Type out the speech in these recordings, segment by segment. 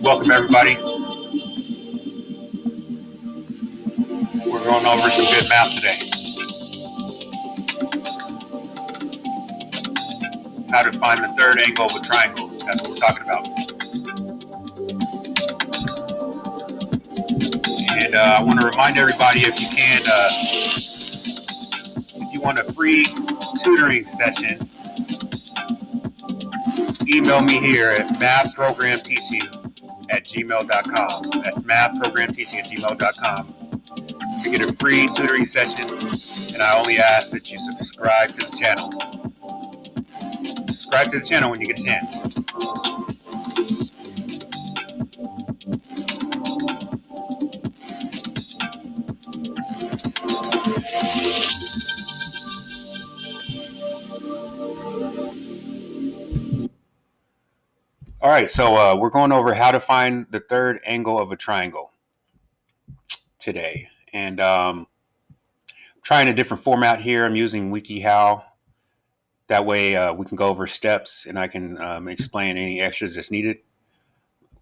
Welcome everybody. We're going over some good math today. How to find the third angle of a triangle. That's what we're talking about. And I want to remind everybody, if you can, if you want a free tutoring session, email me here at mathprogramteaching@gmail.com. That's mathprogramteaching@gmail.com to get a free tutoring session. And I only ask that you subscribe to the channel. Subscribe to the channel when you get a chance. All right, so we're going over how to find the third angle of a triangle today. And trying a different format here. I'm using WikiHow. That way we can go over steps and I can explain any extras that's needed.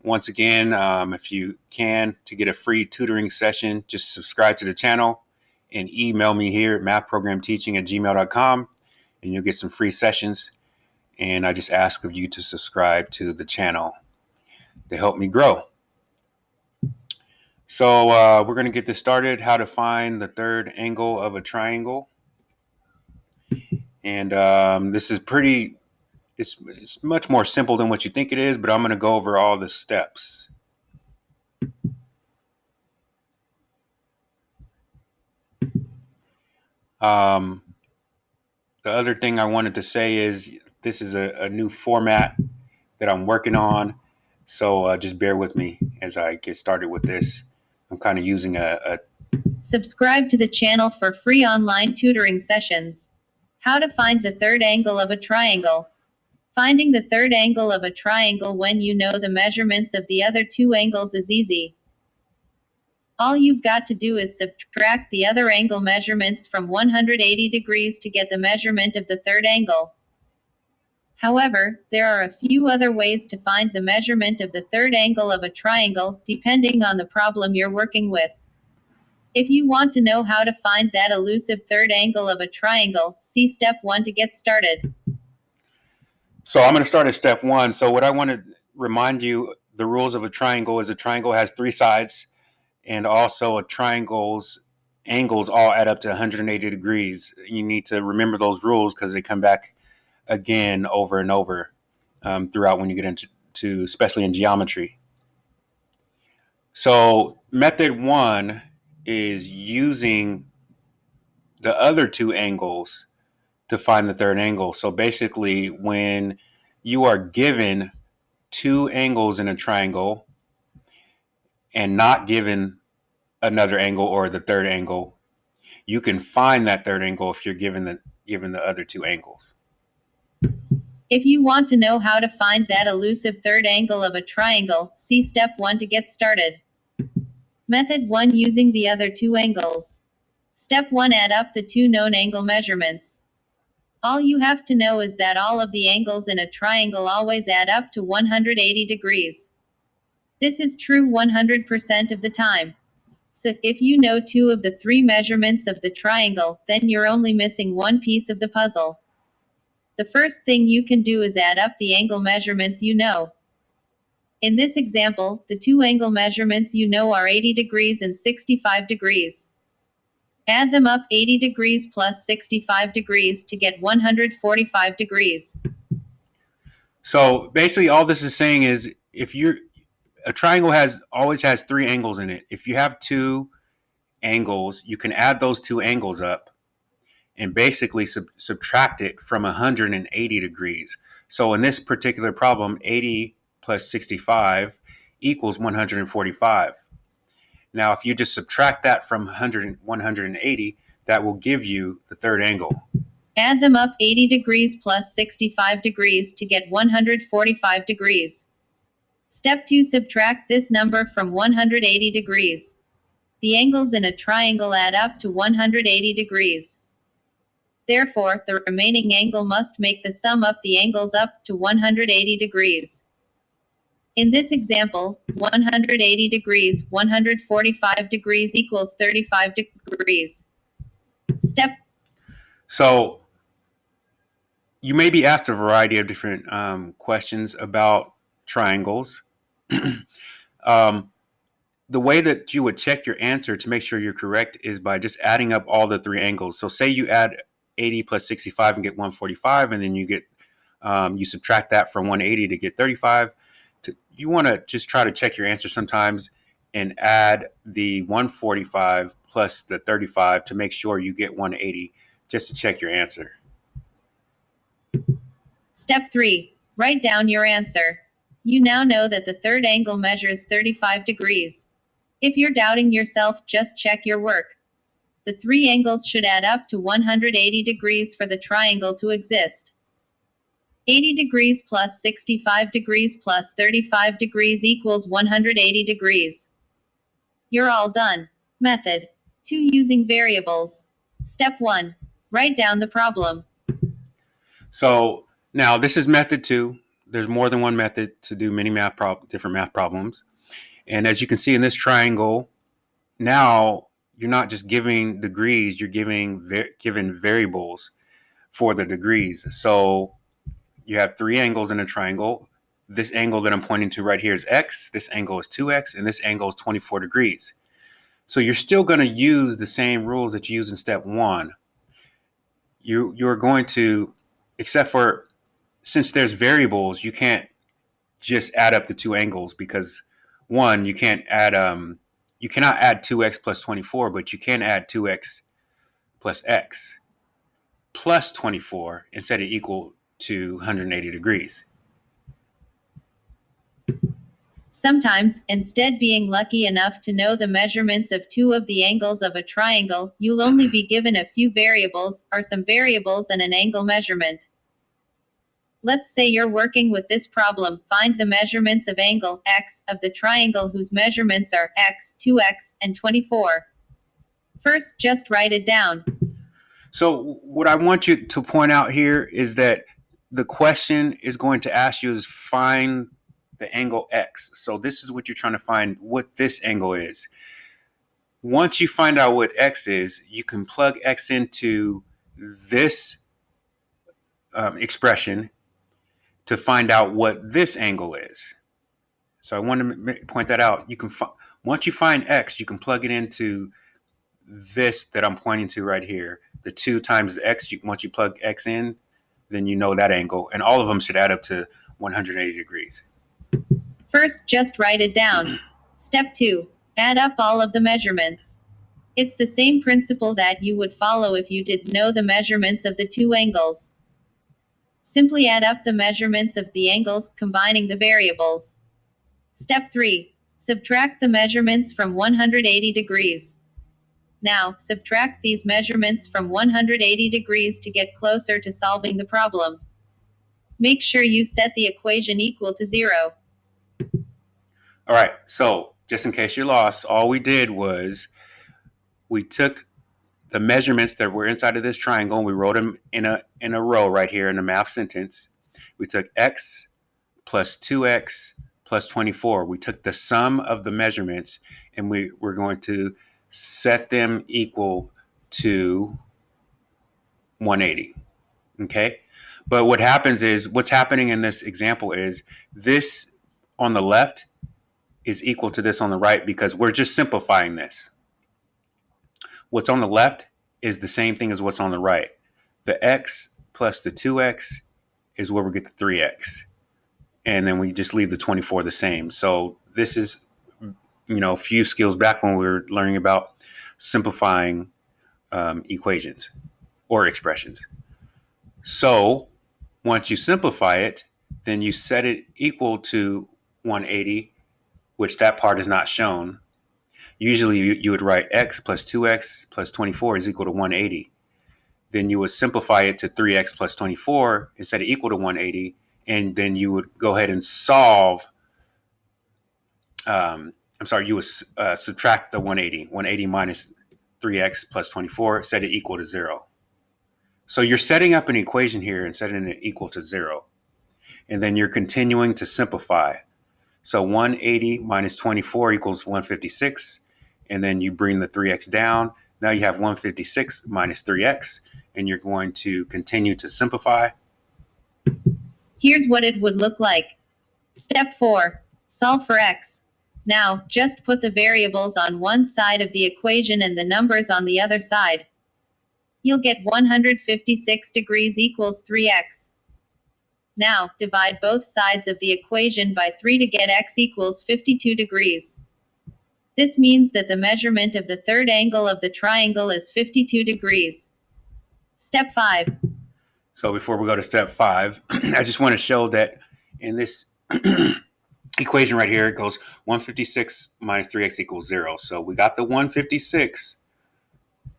Once again, if you can, to get a free tutoring session, just subscribe to the channel and email me here at mathprogramteaching@gmail.com and you'll get some free sessions. And I just ask of you to subscribe to the channel to help me grow. So we're going to get this started, how to find the third angle of a triangle. And this is it's much more simple than what you think it is, but I'm going to go over all the steps. The other thing I wanted to say is this is a new format that I'm working on. So just bear with me as I get started with this. I'm kind of using Subscribe to the channel for free online tutoring sessions. How to find the third angle of a triangle. Finding the third angle of a triangle when you know the measurements of the other two angles is easy. All you've got to do is subtract the other angle measurements from 180 degrees to get the measurement of the third angle. However, there are a few other ways to find the measurement of the third angle of a triangle, depending on the problem you're working with. If you want to know how to find that elusive third angle of a triangle, see step 1 to get started. So I'm going to start at step 1. So what I want to remind you, the rules of a triangle is a triangle has 3 sides, and also a triangle's angles all add up to 180 degrees. You need to remember those rules because they come back again over and over throughout when you get into especially in geometry. So method 1 is using the other two angles to find the third angle. So basically, when you are given 2 angles in a triangle and not given another angle or the third angle, you can find that third angle if you're given the other 2 angles. If you want to know how to find that elusive third angle of a triangle, see step 1 to get started. Method 1, using the other 2 angles. Step 1, add up the 2 known angle measurements. All you have to know is that all of the angles in a triangle always add up to 180 degrees. This is true 100% of the time. So, if you know 2 of the 3 measurements of the triangle, then you're only missing 1 piece of the puzzle. The first thing you can do is add up the angle measurements you know. In this example, the 2 angle measurements you know are 80 degrees and 65 degrees. Add them up, 80 degrees plus 65 degrees, to get 145 degrees. So basically all this is saying is a triangle always has 3 angles in it. If you have 2 angles, you can add those 2 angles up and basically subtract it from 180 degrees. So in this particular problem, 80 plus 65 equals 145. Now, if you just subtract that from 180, that will give you the third angle. Add them up, 80 degrees plus 65 degrees, to get 145 degrees. Step 2, subtract this number from 180 degrees. The angles in a triangle add up to 180 degrees. Therefore, the remaining angle must make the sum of the angles up to 180 degrees. In this example, 180 degrees, 145 degrees equals 35 degrees. Step. So you may be asked a variety of different questions about triangles. The way that you would check your answer to make sure you're correct is by just adding up all the three angles. So say you add 80 plus 65 and get 145, and then you subtract that from 180 to get 35. You want to just try to check your answer sometimes and add the 145 plus the 35 to make sure you get 180, just to check your answer. Step 3. Write down your answer. You now know that the third angle measures 35 degrees. If you're doubting yourself, just check your work. The three angles should add up to 180 degrees for the triangle to exist. 80 degrees plus 65 degrees plus 35 degrees equals 180 degrees. You're all done. Method 2. Using variables. Step 1. Write down the problem. So now this is method 2. There's more than one method to do many different math problems. And as you can see in this triangle, now you're not just giving degrees, you're given variables for the degrees. So you have three angles in a triangle. This angle that I'm pointing to right here is x, this angle is 2x, and this angle is 24 degrees. So you're still going to use the same rules that you use in step 1. You're going to, except for, since there's variables, you can't just add up the two angles, because one, you cannot add 2x plus 24, but you can add 2x plus x plus 24 and set it equal to 180 degrees. Sometimes, instead being lucky enough to know the measurements of two of the angles of a triangle, you'll only be given a few variables, or some variables and an angle measurement. Let's say you're working with this problem. Find the measurements of angle x of the triangle whose measurements are x, 2x, and 24. First, just write it down. So what I want you to point out here is that the question is going to ask you is find the angle x. So this is what you're trying to find, what this angle is. Once you find out what x is, you can plug x into this expression to find out what this angle is. So I want to point that out. Once you find x, you can plug it into this that I'm pointing to right here. The 2 times the x, once you plug x in, then you know that angle. And all of them should add up to 180 degrees. First, just write it down. Step 2. Add up all of the measurements. It's the same principle that you would follow if you did know the measurements of the two angles. Simply add up the measurements of the angles, combining the variables. Step 3. Subtract the measurements from 180 degrees. Now, subtract these measurements from 180 degrees to get closer to solving the problem. Make sure you set the equation equal to 0. All right, so just in case you're lost, all we did was we took the measurements that were inside of this triangle and we wrote them in a row right here in the math sentence. We took x plus 2x plus 24. We took the sum of the measurements and we're going to set them equal to 180. Okay? But what happens is, what's happening in this example is this on the left is equal to this on the right because we're just simplifying this. What's on the left is the same thing as what's on the right. The x plus the 2x is where we get the 3x. And then we just leave the 24 the same. So this is, a few skills back when we were learning about simplifying equations or expressions. So once you simplify it, then you set it equal to 180, which that part is not shown. Usually you would write x plus 2x plus 24 is equal to 180. Then you would simplify it to 3x plus 24 and set it equal to 180. And then you would go ahead and solve. You would subtract the 180. 180 minus 3x plus 24, set it equal to 0. So you're setting up an equation here and setting it equal to 0. And then you're continuing to simplify. So 180 minus 24 equals 156. And then you bring the 3x down. Now you have 156 minus 3x. And you're going to continue to simplify. Here's what it would look like. Step 4. Solve for x. Now, just put the variables on one side of the equation and the numbers on the other side. You'll get 156 degrees equals 3x. Now, divide both sides of the equation by 3 to get x equals 52 degrees. This means that the measurement of the third angle of the triangle is 52 degrees. Step 5. So before we go to step 5, I just want to show that in this equation right here, it goes 156 minus 3x equals 0. So we got the 156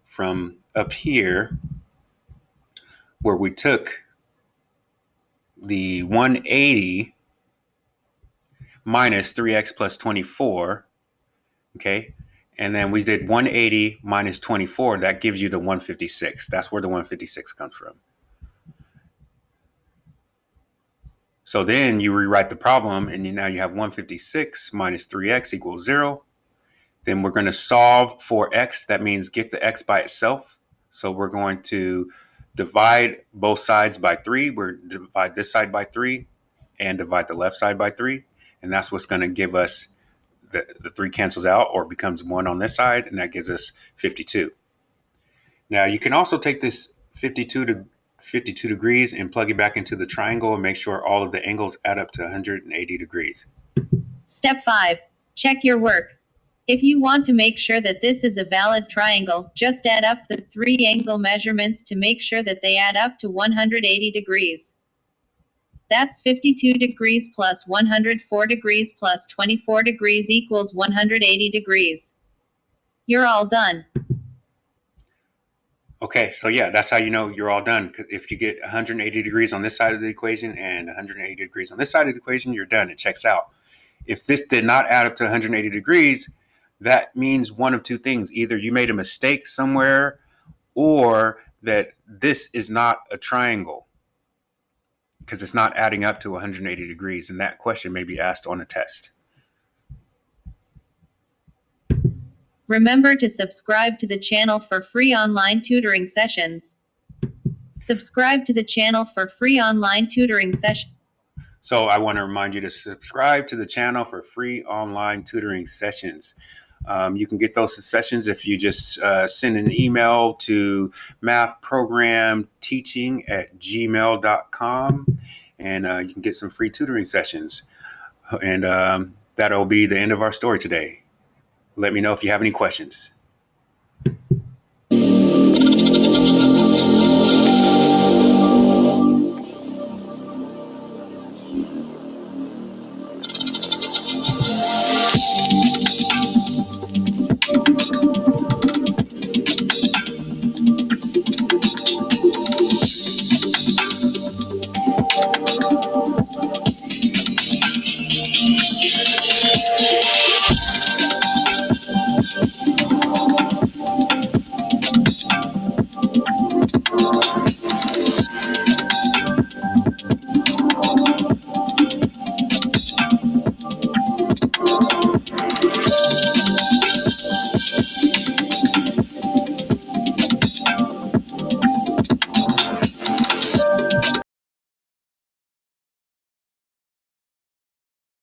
from up here, where we took the 180 minus 3x plus 24, okay? And then we did 180 minus 24. That gives you the 156. That's where the 156 comes from. So then you rewrite the problem, and now you have 156 minus 3x equals 0. Then we're going to solve for x. That means get the x by itself. So we're going to divide both sides by 3. We're going to divide this side by 3 and divide the left side by 3. And that's what's going to give us the 3 cancels out or becomes 1 on this side, and that gives us 52. Now you can also take this 52 degrees and plug it back into the triangle and make sure all of the angles add up to 180 degrees. Step 5. Check your work. If you want to make sure that this is a valid triangle, just add up the 3 angle measurements to make sure that they add up to 180 degrees. That's 52 degrees plus 104 degrees plus 24 degrees equals 180 degrees. You're all done. Okay, so yeah, that's how you know you're all done. If you get 180 degrees on this side of the equation and 180 degrees on this side of the equation, you're done. It checks out. If this did not add up to 180 degrees, that means one of two things. Either you made a mistake somewhere, or that this is not a triangle because it's not adding up to 180 degrees. And that question may be asked on a test. Remember to subscribe to the channel for free online tutoring sessions. Subscribe to the channel for free online tutoring sessions. So I want to remind you to subscribe to the channel for free online tutoring sessions. You can get those sessions if you just send an email to mathprogramteaching@gmail.com, and you can get some free tutoring sessions. And that'll be the end of our story today. Let me know if you have any questions.